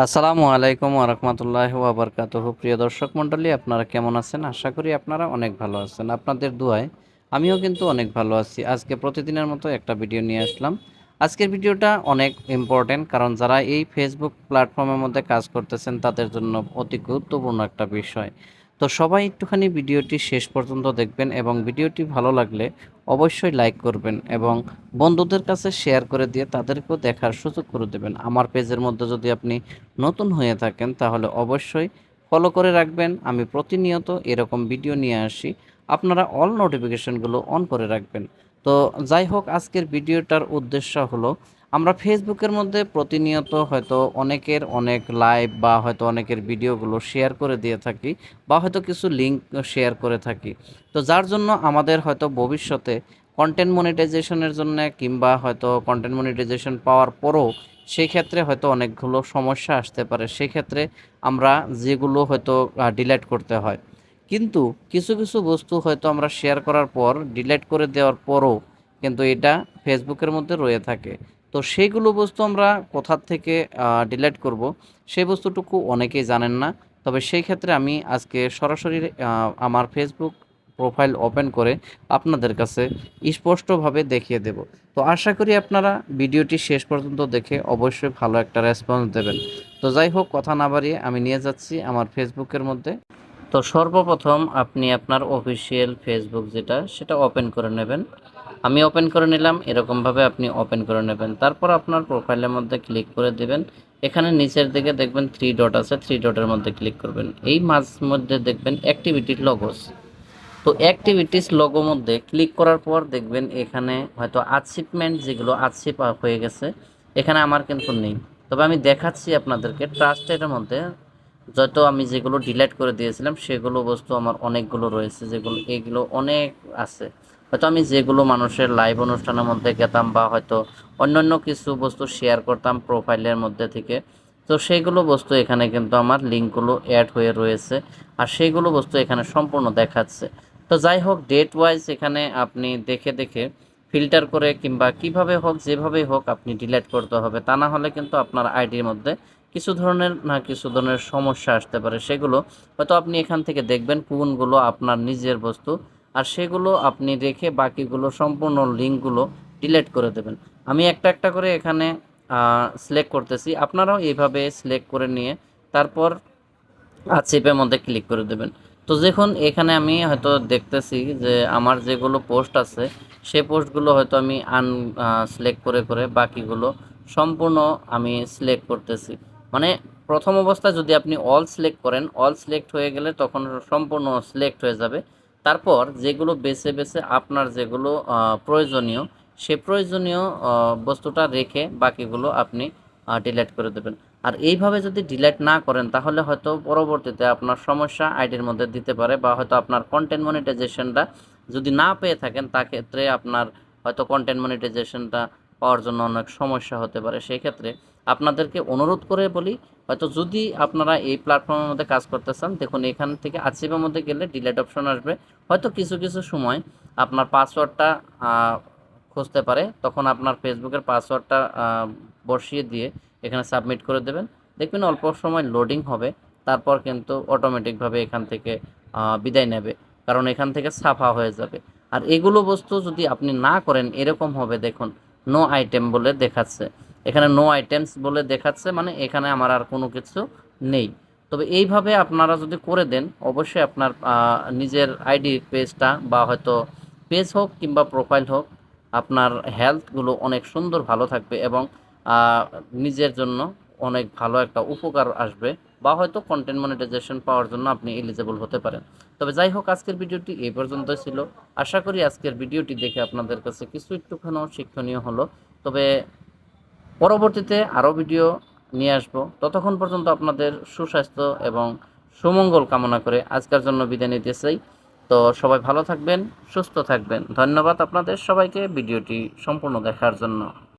আসসালামু আলাইকুম ওয়া রাহমাতুল্লাহি ওয়া বারাকাতুহু। প্রিয় দর্শক মণ্ডলী, আপনারা কেমন আছেন? আশা করি আপনারা অনেক ভালো আছেন। আপনাদের দোয়ায় আমিও কিন্তু অনেক ভালো আছি। আজকে প্রতিদিনের মতো একটা ভিডিও নিয়ে আসলাম। আজকের ভিডিওটা অনেক ইম্পর্টেন্ট, কারণ যারা এই ফেসবুক প্ল্যাটফর্মের মধ্যে কাজ করতেছেন তাদের জন্য অতি গুরুত্বপূর্ণ একটা বিষয়। তো সবাই একটুখানি ভিডিওটি শেষ পর্যন্ত দেখবেন এবং ভিডিওটি ভালো লাগলে অবশ্যই লাইক করবেন এবং বন্ধুদের কাছে শেয়ার করে দিয়ে তাদেরকেও দেখার সুযোগ করে দেবেন। আমার পেজের মধ্যে যদি আপনি নতুন হয়ে থাকেন তাহলে অবশ্যই ফলো করে রাখবেন। আমি প্রতিনিয়ত এরকম ভিডিও নিয়ে আসি, আপনারা অল নোটিফিকেশনগুলো অন করে রাখবেন। তো যাই হোক, আজকের ভিডিওটার উদ্দেশ্য হলো, আমরা ফেসবুকের মধ্যে প্রতিনিয়ত হয়তো অনেকের অনেক লাইভ বা হয়তো অনেকের ভিডিওগুলো শেয়ার করে দিয়ে থাকি বা হয়তো কিছু লিঙ্ক শেয়ার করে থাকি। তো যার জন্য আমাদের হয়তো ভবিষ্যতে কন্টেন্ট মনিটাইজেশনের জন্য কিংবা হয়তো কন্টেন্ট মনিটাইজেশন পাওয়ার পরও সেই ক্ষেত্রে হয়তো অনেকগুলো সমস্যা আসতে পারে। সেক্ষেত্রে আমরা যেগুলো হয়তো ডিলিট করতে হয়। কিন্তু কিছু, কিছু বস্তু হয়তো আমরা শেয়ার করার পর ডিলিট করে দেওয়ার পরও কিন্তু এটা ফেসবুকের মধ্যে রয়ে থাকে। তো সেইগুলো বস্তু আমরা কোথা থেকে ডিলিট করব, সেই বস্তুটুকু অনেকেই জানেন না। তবে সেই ক্ষেত্রে আমি আজকে সরাসরি আমার ফেসবুক প্রোফাইল ওপেন করে আপনাদের কাছে স্পষ্টভাবে দেখিয়ে দেব। তো আশা করি আপনারা ভিডিওটি শেষ পর্যন্ত দেখে অবশ্যই ভালো একটা রেসপন্স দেবেন। তো যাই হোক, কথা না বাড়িয়ে আমি নিয়ে যাচ্ছি আমার ফেসবুকের মধ্যে। তো সর্বপ্রথম আপনি আপনার অফিসিয়াল ফেসবুক যেটা সেটা ওপেন করে নেবেন। আমি ওপেন করে নিলাম, এরকমভাবে আপনি ওপেন করে নেবেন। তারপর আপনার প্রোফাইলের মধ্যে ক্লিক করে দেবেন। এখানে নিচের দিকে দেখবেন থ্রি ডট আছে, থ্রি ডটের মধ্যে ক্লিক করবেন। এই মাঝ মধ্যে দেখবেন অ্যাক্টিভিটি লগোস। তো অ্যাক্টিভিটিস লোগো মধ্যে ক্লিক করার পর দেখবেন এখানে হয়তো অ্যাচিভমেন্ট যেগুলো অ্যাচিভ হয়ে গেছে, এখানে আমার কিন্তু নেই। তবে আমি দেখাচ্ছি আপনাদেরকে ট্রাস্টের মধ্যে যত আমি যেগুলো ডিলিট করে দিয়েছিলাম সেগুলো বস্তু আমার অনেকগুলো রয়েছে, যেগুলো এগুলো অনেক আছে। হয়তো আমি যেগুলো মানুষের লাইভ অনুষ্ঠানের মধ্যে গেতাম বা হয়তো অন্যান্য কিছু বস্তু শেয়ার করতাম প্রোফাইলের মধ্যে থেকে, তো সেইগুলো বস্তু এখানে কিন্তু আমার লিঙ্কগুলো অ্যাড হয়ে রয়েছে আর সেইগুলো বস্তু এখানে সম্পূর্ণ দেখাচ্ছে। তো যাই হোক, ডেট ওয়াইজ এখানে আপনি দেখে দেখে ফিল্টার করে কিংবা কিভাবে হোক যেভাবেই হোক আপনি ডিলিট করতে হবে, তা না হলে কিন্তু আপনার আইডির মধ্যে কিছু ধরনের সমস্যা আসতে পারে। সেগুলো হয়তো আপনি এখান থেকে দেখবেন কোনগুলো আপনার নিজের বস্তু, আর সেগুলো আপনি রেখে বাকিগুলো সম্পূর্ণ লিঙ্কগুলো ডিলিট করে দেবেন। আমি একটা একটা করে এখানে সিলেক্ট করতেছি, আপনারাও এইভাবে সিলেক্ট করে নিয়ে তারপর আরসিপের মধ্যে ক্লিক করে দেবেন। তো দেখুন এখানে আমি হয়তো দেখতেছি যে আমার যেগুলো পোস্ট আছে সেই পোস্টগুলো হয়তো আমি সিলেক্ট করে করে বাকিগুলো সম্পূর্ণ আমি সিলেক্ট করতেছি। মানে প্রথম অবস্থায় যদি আপনি অল সিলেক্ট করেন, অল সিলেক্ট হয়ে গেলে তখন সম্পূর্ণ সিলেক্ট হয়ে যাবে। তারপর যেগুলো বেছে বেছে আপনার যেগুলো প্রয়োজনীয়, সে প্রয়োজনীয় বস্তুটা রেখে বাকিগুলো আপনি ডিলিট করে দেবেন। আর এইভাবে যদি ডিলিট না করেন তাহলে হয়তো পরবর্তীতে আপনার সমস্যা আইডির মধ্যে দিতে পারে, বা হয়তো আপনার কন্টেন্ট মনিটাইজেশনটা যদি না পেয়ে থাকেন তা ক্ষেত্রে আপনার হয়তো কন্টেন্ট মনিটাইজেশনটা পাওয়ার জন্য অনেক সমস্যা হতে পারে। সেই ক্ষেত্রে আপনাদেরকে অনুরোধ করে বলি, হয়তো যদি আপনারা এই প্ল্যাটফর্মের মধ্যে কাজ করতে চান, দেখুন এখান থেকে আর্চিভের মধ্যে গেলে ডিলিট অপশন আসবে। হয়তো কিছু কিছু সময় আপনার পাসওয়ার্ডটা খুঁজতে পারে, তখন আপনার ফেসবুকের পাসওয়ার্ডটা বসিয়ে দিয়ে এখানে সাবমিট করে দেবেন। দেখবেন অল্প সময় লোডিং হবে, তারপর কিন্তু অটোমেটিকভাবে এখান থেকে বিদায় নেবে, কারণ এখান থেকে সাফা হয়ে যাবে। আর এগুলো বস্তু যদি আপনি না করেন এরকম হবে, দেখুন নো আইটেম বলে দেখাচ্ছে, এখানে নো আইটেমস বলে দেখাচ্ছে, মানে এখানে আমার আর কোনো কিছু নেই। তবে এইভাবে আপনারা যদি করে দেন অবশ্যই আপনার নিজের আইডি পেজটা বা হয়তো পেজ হোক কিংবা প্রোফাইল হোক, আপনার হেলথগুলো অনেক সুন্দর ভালো থাকবে এবং নিজের জন্য অনেক ভালো একটা উপকার আসবে, বা হয়তো কন্টেন্ট মনিটাইজেশন পাওয়ার জন্য আপনি এলিজেবল হতে পারেন। তবে যাই হোক, আজকের ভিডিওটি এই পর্যন্তই ছিল। আশা করি আজকের ভিডিওটি দেখে আপনাদের কাছে কিছু একটুখানিও শিক্ষণীয় হলো। তবে পরবর্তীতে আরও ভিডিও নিয়ে আসবো, ততক্ষণ পর্যন্ত আপনাদের সুস্বাস্থ্য এবং সুমঙ্গল কামনা করে আজকের জন্য বিদায় নিতে চাই। তো সবাই ভালো থাকবেন, সুস্থ থাকবেন। ধন্যবাদ আপনাদের সবাইকে ভিডিওটি সম্পূর্ণ দেখার জন্য।